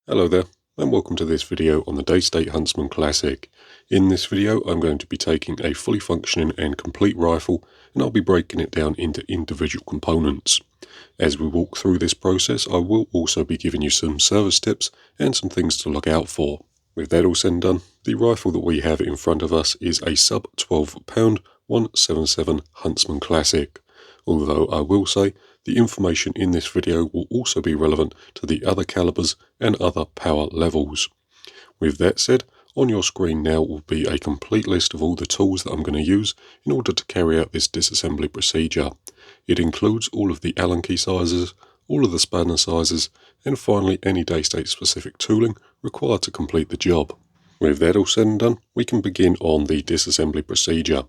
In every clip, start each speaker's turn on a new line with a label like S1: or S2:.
S1: Hello there, and welcome to this video on the Daystate Huntsman Classic. In this video I'm going to be taking a fully functioning and complete rifle, and I'll be breaking it down into individual components. As we walk through this process, I will also be giving you some service tips and some things to look out for. With that all said and done, the rifle that we have in front of us is a sub 12 pound 177 Huntsman Classic. Although I will say, the information in this video will also be relevant to the other calibers and other power levels. With that said, on your screen now will be a complete list of all the tools that I'm going to use in order to carry out this disassembly procedure. It includes all of the Allen key sizes, all of the spanner sizes, and finally any Daystate specific tooling required to complete the job. With that all said and done, we can begin on the disassembly procedure.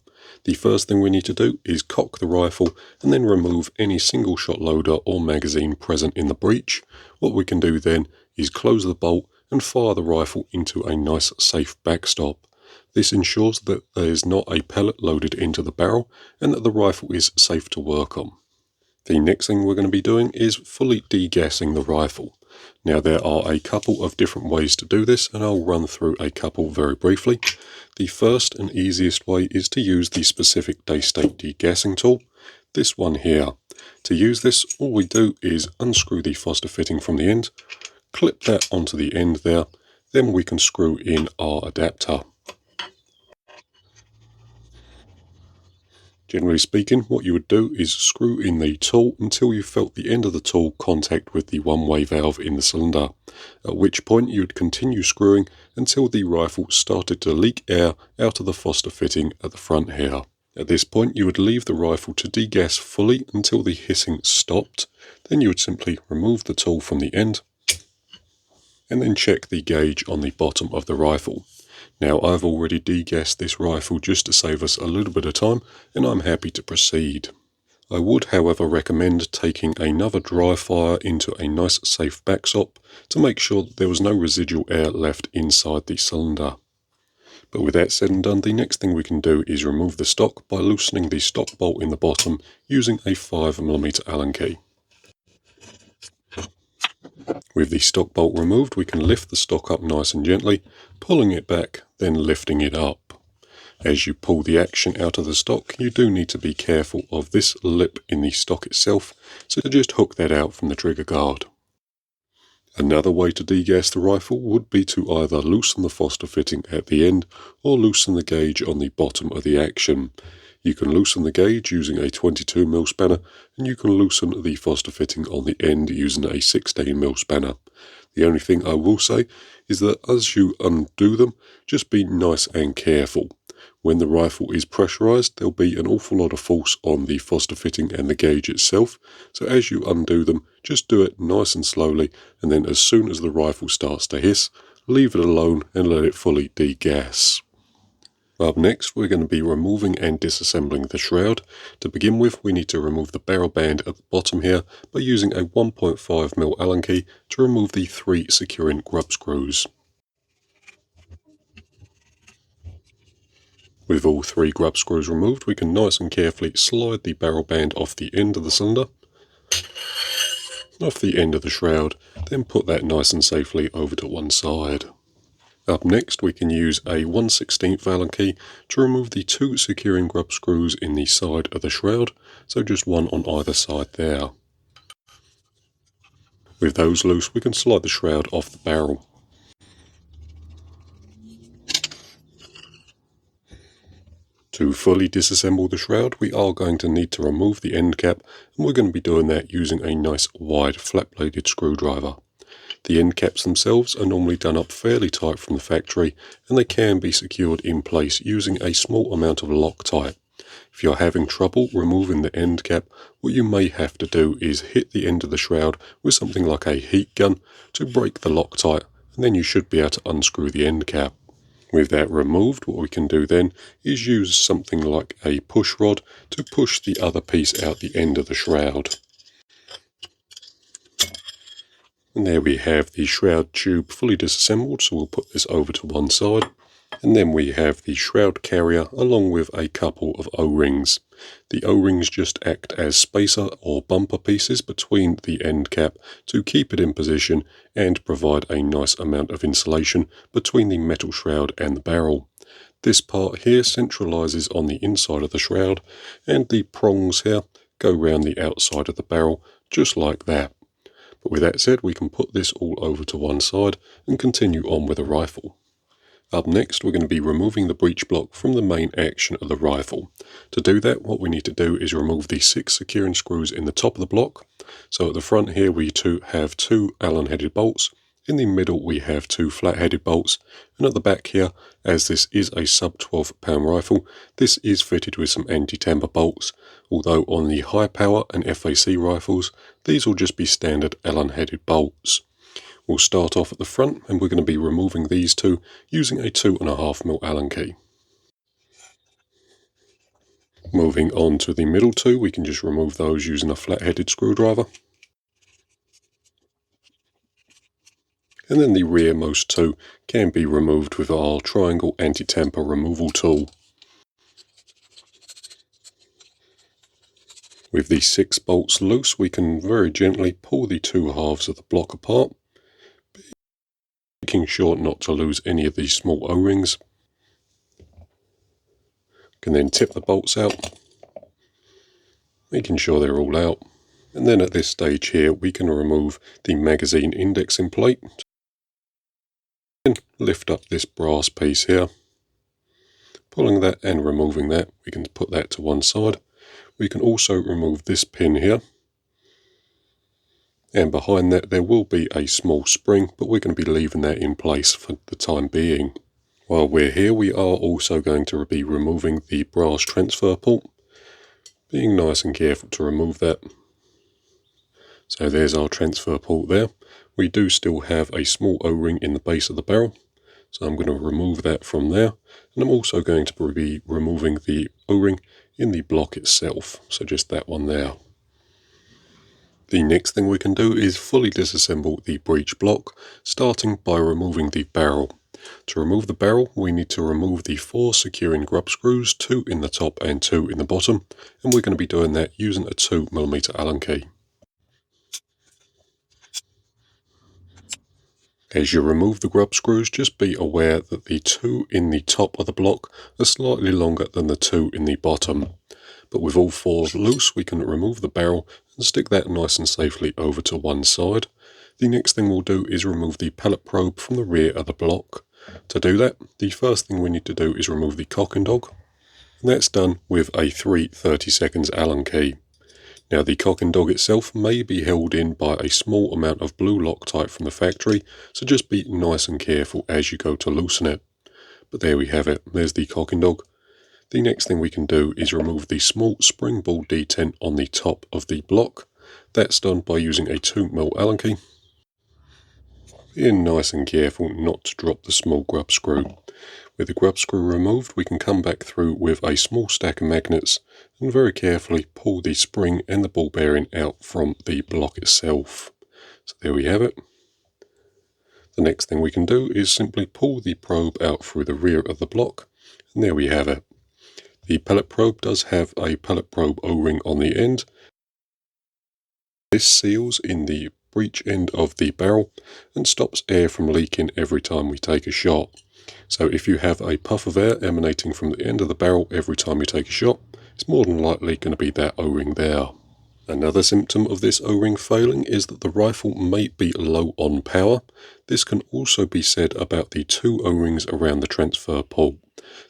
S1: The first thing we need to do is cock the rifle and then remove any single shot loader or magazine present in the breech. What we can do then is close the bolt and fire the rifle into a nice safe backstop. This ensures that there is not a pellet loaded into the barrel and that the rifle is safe to work on. The next thing we're going to be doing is fully degassing the rifle. Now there are a couple of different ways to do this, and I'll run through a couple very briefly. The first and easiest way is to use the specific Daystate degassing tool, this one here. To use this, all we do is unscrew the Foster fitting from the end, clip that onto the end there, then we can screw in our adapter. Generally speaking, what you would do is screw in the tool until you felt the end of the tool contact with the one-way valve in the cylinder, at which point you would continue screwing until the rifle started to leak air out of the Foster fitting at the front here. At this point you would leave the rifle to degas fully until the hissing stopped, then you would simply remove the tool from the end and then check the gauge on the bottom of the rifle. Now I've already degassed this rifle just to save us a little bit of time, and I'm happy to proceed. I would however recommend taking another dry fire into a nice safe backstop to make sure that there was no residual air left inside the cylinder. But with that said and done, the next thing we can do is remove the stock by loosening the stock bolt in the bottom using a 5mm Allen key. With the stock bolt removed, we can lift the stock up nice and gently, pulling it back, then lifting it up. As you pull the action out of the stock, you do need to be careful of this lip in the stock itself, so just hook that out from the trigger guard. Another way to degas the rifle would be to either loosen the Foster fitting at the end or loosen the gauge on the bottom of the action. You can loosen the gauge using a 22mm spanner, and you can loosen the Foster fitting on the end using a 16mm spanner. The only thing I will say is that as you undo them, just be nice and careful. When the rifle is pressurized, there'll be an awful lot of force on the Foster fitting and the gauge itself, so as you undo them, just do it nice and slowly, and then as soon as the rifle starts to hiss, leave it alone and let it fully degas. Up next, we're going to be removing and disassembling the shroud. To begin with, we need to remove the barrel band at the bottom here by using a 1.5mm Allen key to remove the 3 securing grub screws. With all 3 grub screws removed, we can nice and carefully slide the barrel band off the end of the cylinder, off the end of the shroud, then put that nice and safely over to one side. Up next, we can use a 1/16 Allen key to remove the 2 securing grub screws in the side of the shroud, so just one on either side there. With those loose, we can slide the shroud off the barrel. To fully disassemble the shroud, we are going to need to remove the end cap, and we're going to be doing that using a nice wide flat-bladed screwdriver. The end caps themselves are normally done up fairly tight from the factory, and they can be secured in place using a small amount of Loctite. If you're having trouble removing the end cap, what you may have to do is hit the end of the shroud with something like a heat gun to break the Loctite, and then you should be able to unscrew the end cap. With that removed, what we can do then is use something like a push rod to push the other piece out the end of the shroud. And there we have the shroud tube fully disassembled, so we'll put this over to one side. And then we have the Shroud carrier along with a couple of O-rings. The O-rings just act as spacer or bumper pieces between the end cap to keep it in position and provide a nice amount of insulation between the metal shroud and the barrel. This part here centralises on the inside of the shroud, and the prongs here go round the outside of the barrel just like that. But with that said, we can put this all over to one side and continue on with the rifle. Up next, we're going to be removing the breech block from the main action of the rifle. To do that, what we need to do is remove the 6 securing screws in the top of the block. So at the front here, we have 2 Allen-headed bolts. In the middle, we have 2 flat-headed bolts. And at the back here, as this is a sub-12-pound rifle, this is fitted with some anti-tamper bolts. Although on the high-power and FAC rifles, these will just be standard Allen-headed bolts. We'll start off at the front, and we're going to be removing these two using a 2.5mm Allen key. Moving on to the middle two, we can just remove those using a flat-headed screwdriver. And then the rearmost two can be removed with our triangle anti-tamper removal tool. With the 6 bolts loose, we can very gently pull the 2 halves of the block apart, making sure not to lose any of these small O-rings. Can then tip the bolts out, making sure they're all out. And then at this stage here, we can remove the magazine indexing plate and lift up this brass piece here. Pulling that and removing that, we can put that to one side. We can also remove this pin here. And behind that there will be a small spring, but we're going to be leaving that in place for the time being. While we're here, we are also going to be removing the brass transfer port, being nice and careful to remove that. So there's our transfer port there. We do still have a small O-ring in the base of the barrel, so I'm going to remove that from there. And I'm also going to be removing the O-ring in the block itself, so just that one there. The next thing we can do is fully disassemble the breech block, starting by removing the barrel. To remove the barrel, we need to remove the 4 securing grub screws, 2 in the top and 2 in the bottom, and we're going to be doing that using a 2mm Allen key. As you remove the grub screws, just be aware that the 2 in the top of the block are slightly longer than the 2 in the bottom. But with all 4 loose, we can remove the barrel and stick that nice and safely over to one side. The next thing we'll do is remove the pellet probe from the rear of the block. To do that, the first thing we need to do is remove the cock and dog, and that's done with a 3/32 Allen key. Now the cock and dog itself may be held in by a small amount of blue Loctite from the factory, so just be nice and careful as you go to loosen it. But there we have it, there's the cock and dog. The next thing we can do is remove the small spring ball detent on the top of the block. That's done by using a 2mm Allen key. Being nice and careful not to drop the small grub screw. With the grub screw removed, we can come back through with a small stack of magnets and very carefully pull the spring and the ball bearing out from the block itself. So there we have it. The next thing we can do is simply pull the probe out through the rear of the block, and there we have it. The pellet probe does have a pellet probe O-ring on the end. This seals in the breech end of the barrel and stops air from leaking every time we take a shot. So if you have a puff of air emanating from the end of the barrel every time you take a shot, it's more than likely going to be that O-ring there. Another symptom of this O-ring failing is that the rifle may be low on power. This can also be said about the 2 O-rings around the transfer port.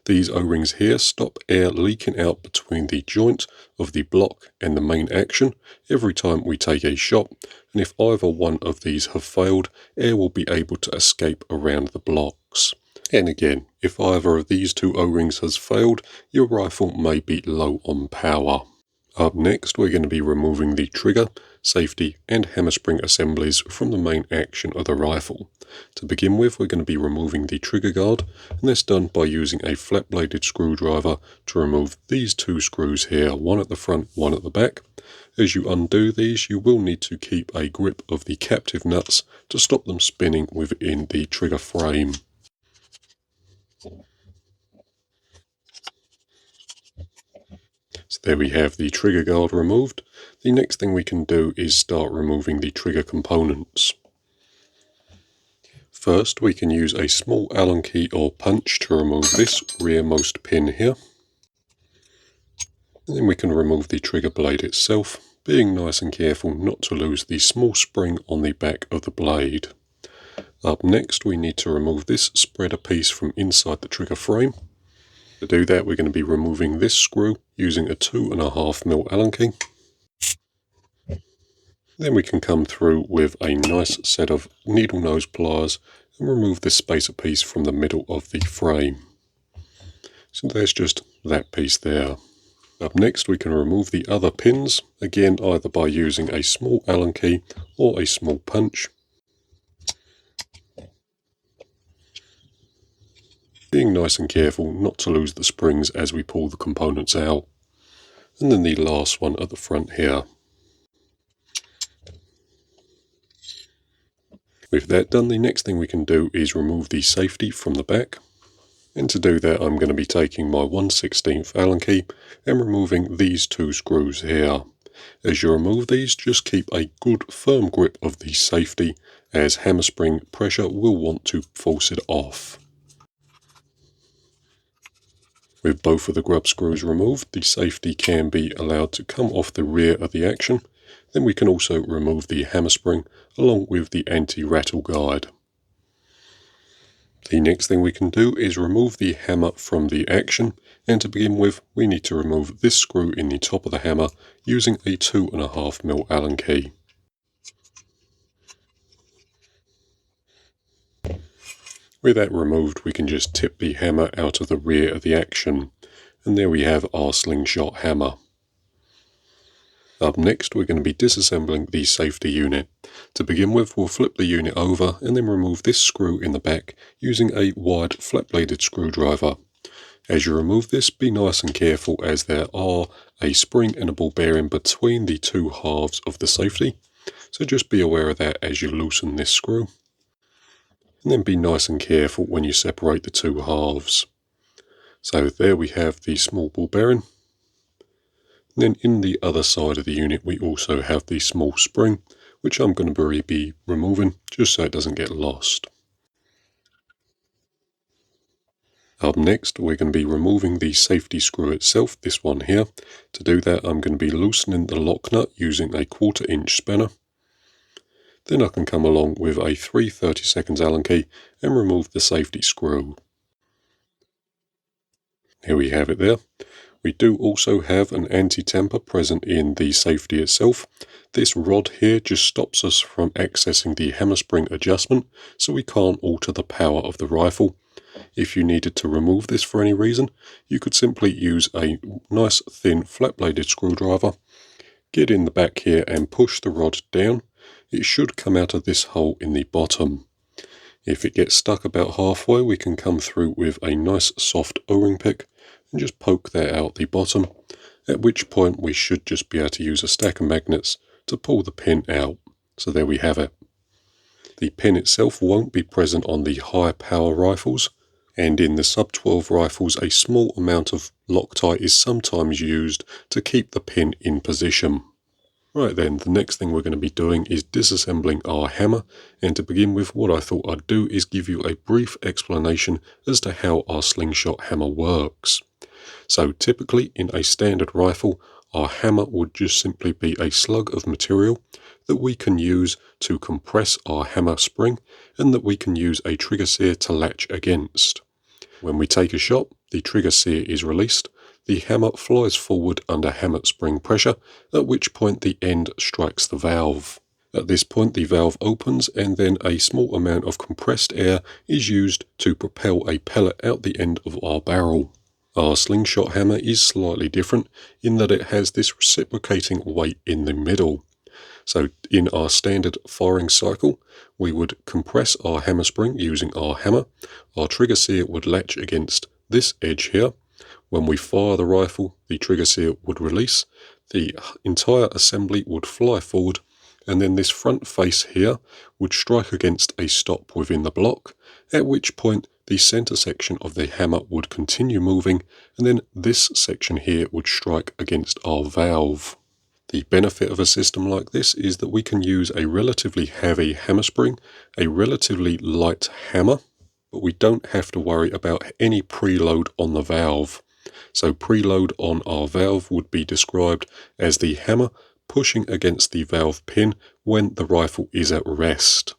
S1: These O-rings here stop air leaking out between the joint of the block and the main action every time we take a shot, and if either one of these have failed, air will be able to escape around the blocks. And again, if either of these 2 O-rings has failed, your rifle may be low on power. Up next, we're going to be removing the trigger, safety and hammer spring assemblies from the main action of the rifle. To begin with, we're going to be removing the trigger guard, and that's done by using a flat-bladed screwdriver to remove these 2 screws here, one at the front, one at the back. As you undo these, you will need to keep a grip of the captive nuts to stop them spinning within the trigger frame. So there we have the trigger guard removed. The next thing we can do is start removing the trigger components. First, we can use a small Allen key or punch to remove this rearmost pin here. And then we can remove the trigger blade itself, being nice and careful not to lose the small spring on the back of the blade. Up next, we need to remove this spreader piece from inside the trigger frame. To do that, we're going to be removing this screw using a 2.5mm Allen key. Then we can come through with a nice set of needle nose pliers and remove this spacer piece from the middle of the frame. So there's just that piece there. Up next, we can remove the other pins, again either by using a small Allen key or a small punch. Being nice and careful not to lose the springs as we pull the components out. And then the last one at the front here. With that done, the next thing we can do is remove the safety from the back. And to do that, I'm going to be taking my 1/16 Allen key and removing these two screws here. As you remove these, just keep a good firm grip of the safety, as hammer spring pressure will want to force it off. With both of the grub screws removed, the safety can be allowed to come off the rear of the action. Then we can also remove the hammer spring along with the anti-rattle guide. The next thing we can do is remove the hammer from the action, and to begin with we need to remove this screw in the top of the hammer using a 2.5mm Allen key. With that removed, we can just tip the hammer out of the rear of the action, and there we have our slingshot hammer. Up next, we're going to be disassembling the safety unit. To begin with, we'll flip the unit over and then remove this screw in the back using a wide flat-bladed screwdriver. As you remove this, be nice and careful, as there are a spring and a ball bearing between the two halves of the safety. So just be aware of that as you loosen this screw. And then be nice and careful when you separate the two halves. So there we have the small ball bearing. And then in the other side of the unit we also have the small spring, which I'm going to be removing just so it doesn't get lost. Up next, we're going to be removing the safety screw itself, this one here. To do that, I'm going to be loosening the lock nut using a 1/4 inch spanner. Then I can come along with a 3/32 Allen key and remove the safety screw. Here we have it there. We do also have an anti-tamper present in the safety itself. This rod here just stops us from accessing the hammer spring adjustment, so we can't alter the power of the rifle. If you needed to remove this for any reason, you could simply use a nice thin flat-bladed screwdriver, get in the back here and push the rod down. It should come out of this hole in the bottom. If it gets stuck about halfway, we can come through with a nice soft O-ring pick and just poke that out the bottom, at which point we should just be able to use a stack of magnets to pull the pin out. So there we have it. The pin itself won't be present on the high power rifles, and in the sub 12 rifles a small amount of Loctite is sometimes used to keep the pin in position. Right then, the next thing we're going to be doing is disassembling our hammer, and to begin with, what I thought I'd do is give you a brief explanation as to how our slingshot hammer works. So typically in a standard rifle, our hammer would just simply be a slug of material that we can use to compress our hammer spring, and that we can use a trigger sear to latch against. When we take a shot, the trigger sear is released. The hammer flies forward under hammer spring pressure, at which point the end strikes the valve. At this point the valve opens, and then a small amount of compressed air is used to propel a pellet out the end of our barrel. Our slingshot hammer is slightly different in that it has this reciprocating weight in the middle. So in our standard firing cycle, we would compress our hammer spring using our hammer. Our trigger sear would latch against this edge here. When we fire the rifle, the trigger sear would release, the entire assembly would fly forward, and then this front face here would strike against a stop within the block, at which point the center section of the hammer would continue moving, and then this section here would strike against our valve. The benefit of a system like this is that we can use a relatively heavy hammer spring, a relatively light hammer, but we don't have to worry about any preload on the valve. So preload on our valve would be described as the hammer pushing against the valve pin when the rifle is at rest.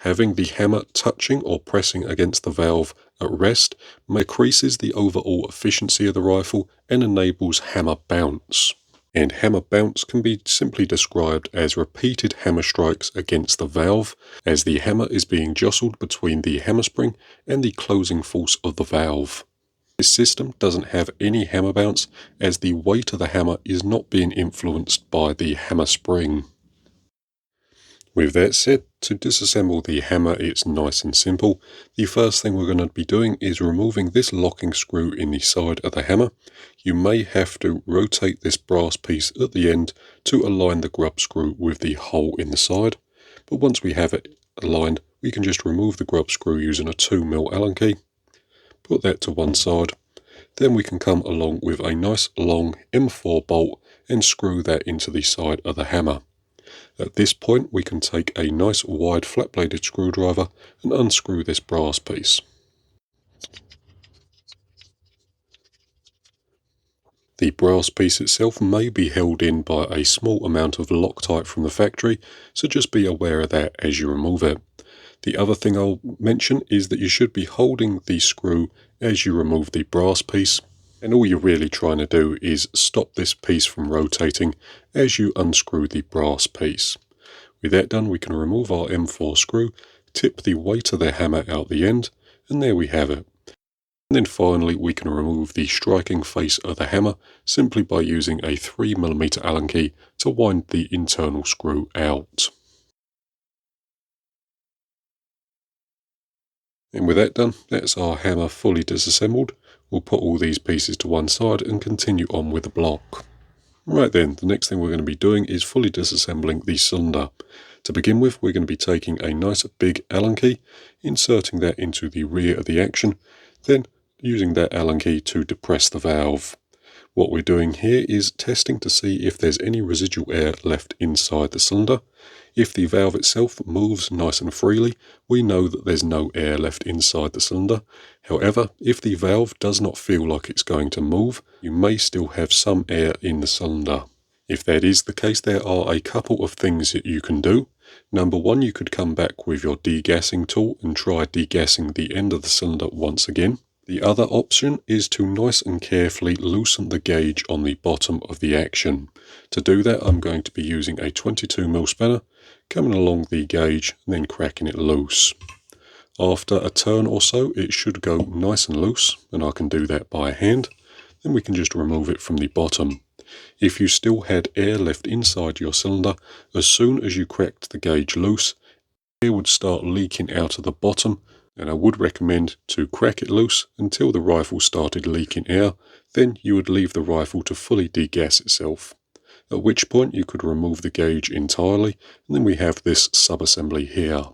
S1: Having the hammer touching or pressing against the valve at rest increases the overall efficiency of the rifle and enables hammer bounce. And hammer bounce can be simply described as repeated hammer strikes against the valve as the hammer is being jostled between the hammer spring and the closing force of the valve. This system doesn't have any hammer bounce as the weight of the hammer is not being influenced by the hammer spring. With that said, to disassemble the hammer it's nice and simple. The first thing we're going to be doing is removing this locking screw in the side of the hammer. You may have to rotate this brass piece at the end to align the grub screw with the hole in the side. But once we have it aligned, we can just remove the grub screw using a 2mm Allen key. Put that to one side. Then we can come along with a nice long M4 bolt and screw that into the side of the hammer. At this point we can take a nice wide flat bladed screwdriver and unscrew this brass piece. The brass piece itself may be held in by a small amount of Loctite from the factory, so just be aware of that as you remove it. The other thing I'll mention is that you should be holding the screw as you remove the brass piece, and all you're really trying to do is stop this piece from rotating as you unscrew the brass piece. With that done, we can remove our M4 screw, tip the weight of the hammer out the end, and there we have it. And then finally we can remove the striking face of the hammer simply by using a 3mm Allen key to wind the internal screw out. And with that done, that's our hammer fully disassembled. We'll put all these pieces to one side and continue on with the block. Right then, the next thing we're going to be doing is fully disassembling the cylinder. To begin with, we're going to be taking a nice big Allen key, inserting that into the rear of the action, then using that Allen key to depress the valve. What we're doing here is testing to see if there's any residual air left inside the cylinder. If the valve itself moves nice and freely, we know that there's no air left inside the cylinder. However, if the valve does not feel like it's going to move, you may still have some air in the cylinder. If that is the case, there are a couple of things that you can do. Number one, you could come back with your degassing tool and try degassing the end of the cylinder once again. The other option is to nice and carefully loosen the gauge on the bottom of the action. To do that, I'm going to be using a 22mm spanner, coming along the gauge and then cracking it loose. After a turn or so, it should go nice and loose, and I can do that by hand. Then we can just remove it from the bottom. If you still had air left inside your cylinder, as soon as you cracked the gauge loose, air would start leaking out of the bottom, and I would recommend to crack it loose until the rifle started leaking air. Then you would leave the rifle to fully degas itself, at which point you could remove the gauge entirely, and then we have this subassembly here.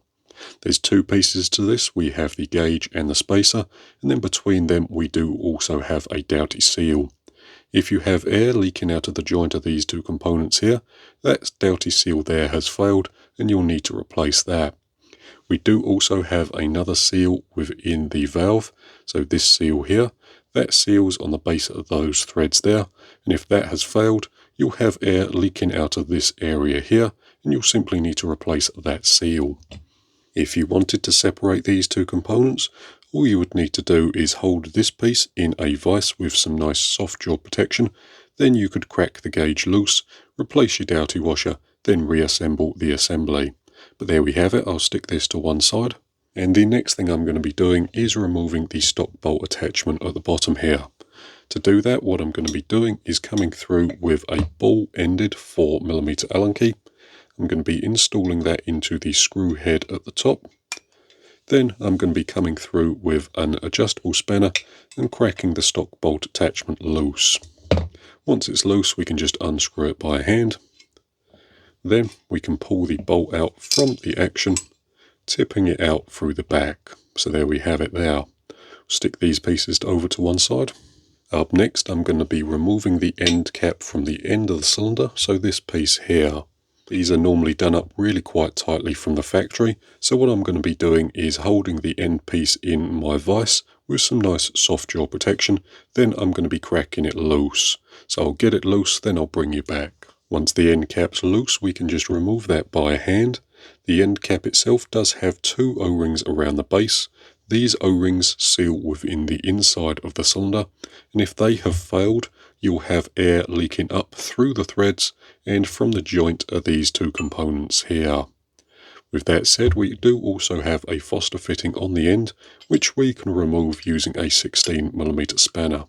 S1: There's two pieces to this. We have the gauge and the spacer, and then between them we do also have a doughty seal. If you have air leaking out of the joint of these two components here, that doughty seal there has failed and you'll need to replace that. We do also have another seal within the valve, so this seal here, that seals on the base of those threads there, and if that has failed, you'll have air leaking out of this area here, and you'll simply need to replace that seal. If you wanted to separate these two components, all you would need to do is hold this piece in a vise with some nice soft jaw protection, then you could crack the gauge loose, replace your doughty washer, then reassemble the assembly. But there we have it. I'll stick this to one side. And the next thing I'm going to be doing is removing the stock bolt attachment at the bottom here. To do that, what I'm going to be doing is coming through with a ball-ended 4mm Allen key. I'm going to be installing that into the screw head at the top. Then I'm going to be coming through with an adjustable spanner and cracking the stock bolt attachment loose. Once it's loose, we can just unscrew it by hand. Then we can pull the bolt out from the action, tipping it out through the back. So there we have it there. Stick these pieces over to one side. Up next, I'm going to be removing the end cap from the end of the cylinder, so this piece here. These are normally done up really quite tightly from the factory, so what I'm going to be doing is holding the end piece in my vise with some nice soft jaw protection, then I'm going to be cracking it loose. So I'll get it loose, then I'll bring you back. Once the end cap's loose, we can just remove that by hand. The end cap itself does have two O-rings around the base. These O-rings seal within the inside of the cylinder, and if they have failed, you'll have air leaking up through the threads and from the joint of these two components here. With that said, we do also have a Foster fitting on the end, which we can remove using a 16mm spanner.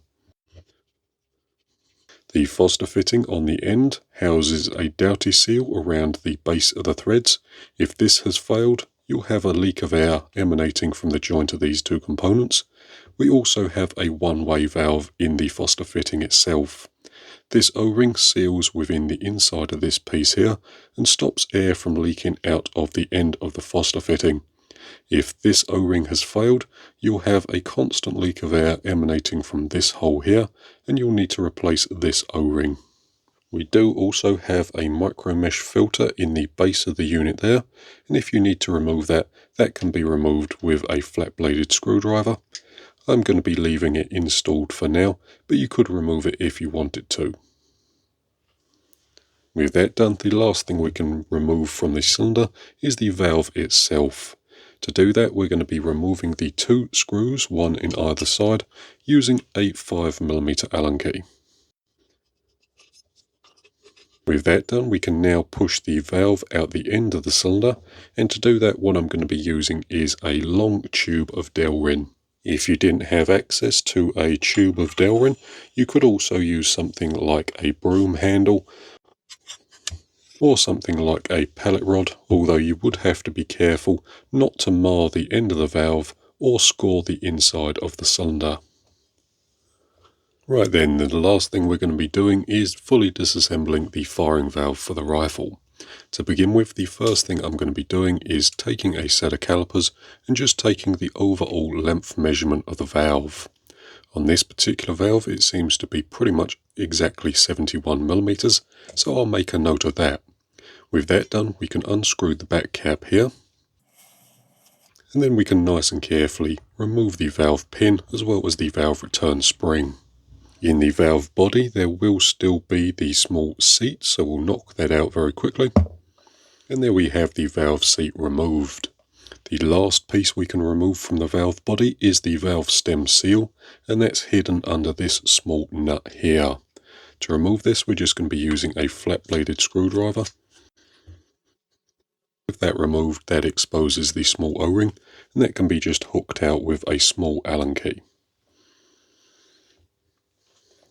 S1: The Foster fitting on the end houses a Doughty seal around the base of the threads. If this has failed, you'll have a leak of air emanating from the joint of these two components. We also have a one-way valve in the Foster fitting itself. This O-ring seals within the inside of this piece here and stops air from leaking out of the end of the Foster fitting. If this O-ring has failed, you'll have a constant leak of air emanating from this hole here, and you'll need to replace this O-ring. We do also have a micro mesh filter in the base of the unit there, and if you need to remove that, that can be removed with a flat bladed screwdriver. I'm going to be leaving it installed for now, but you could remove it if you wanted to. With that done, the last thing we can remove from the cylinder is the valve itself. To do that, we're going to be removing the two screws, one in either side, using a 5mm Allen key. With that done, we can now push the valve out the end of the cylinder, and to do that, what I'm going to be using is a long tube of Delrin. If you didn't have access to a tube of Delrin, you could also use something like a broom handle or something like a pellet rod, although you would have to be careful not to mar the end of the valve or score the inside of the cylinder. Right then, the last thing we're going to be doing is fully disassembling the firing valve for the rifle. To begin with, the first thing I'm going to be doing is taking a set of calipers and just taking the overall length measurement of the valve. On this particular valve, it seems to be pretty much exactly 71mm, so I'll make a note of that. With that done, we can unscrew the back cap here, and then we can nice and carefully remove the valve pin as well as the valve return spring. In the valve body, there will still be the small seat, so we'll knock that out very quickly. And there we have the valve seat removed. The last piece we can remove from the valve body is the valve stem seal, and that's hidden under this small nut here. To remove this, we're just going to be using a flat-bladed screwdriver. With that removed, that exposes the small O-ring, and that can be just hooked out with a small Allen key.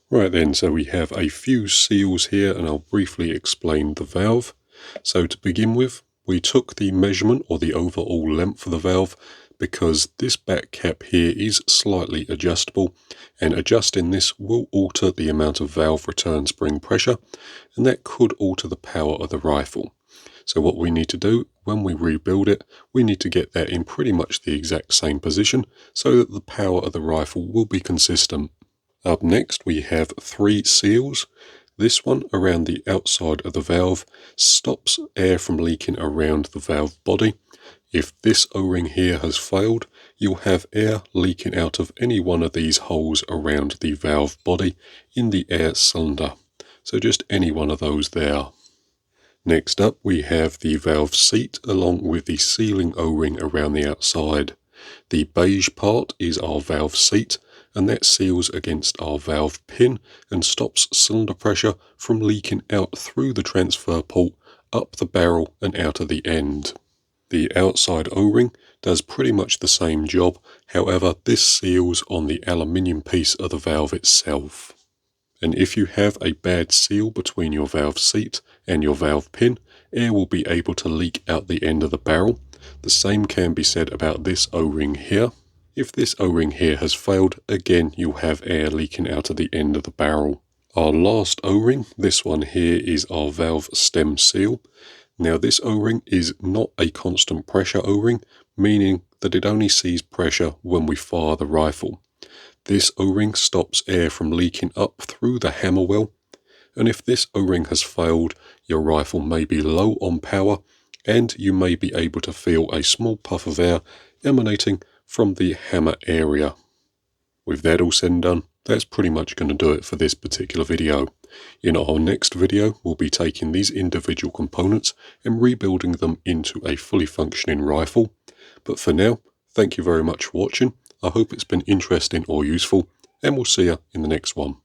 S1: Right then, so we have a few seals here, and I'll briefly explain the valve. So to begin with, we took the measurement or the overall length of the valve because this back cap here is slightly adjustable, and adjusting this will alter the amount of valve return spring pressure, and that could alter the power of the rifle. So what we need to do when we rebuild it, we need to get that in pretty much the exact same position so that the power of the rifle will be consistent. Up next, we have 3 seals. This one around the outside of the valve stops air from leaking around the valve body. If this O-ring here has failed, you'll have air leaking out of any one of these holes around the valve body in the air cylinder. So just any one of those there. Next up, we have the valve seat along with the sealing O-ring around the outside. The beige part is our valve seat, and that seals against our valve pin and stops cylinder pressure from leaking out through the transfer port, up the barrel and out of the end. The outside O-ring does pretty much the same job, however this seals on the aluminium piece of the valve itself. And if you have a bad seal between your valve seat and your valve pin, air will be able to leak out the end of the barrel. The same can be said about this O-ring here. If this O-ring here has failed, again you'll have air leaking out of the end of the barrel. Our last O-ring, this one here, is our valve stem seal. Now this O-ring is not a constant pressure O-ring, meaning that it only sees pressure when we fire the rifle. This O-ring stops air from leaking up through the hammer well, and if this O-ring has failed, your rifle may be low on power and you may be able to feel a small puff of air emanating from the hammer area. With that all said and done, that's pretty much going to do it for this particular video. In our next video, we'll be taking these individual components and rebuilding them into a fully functioning rifle. But for now, thank you very much for watching. I hope it's been interesting or useful, and we'll see you in the next one.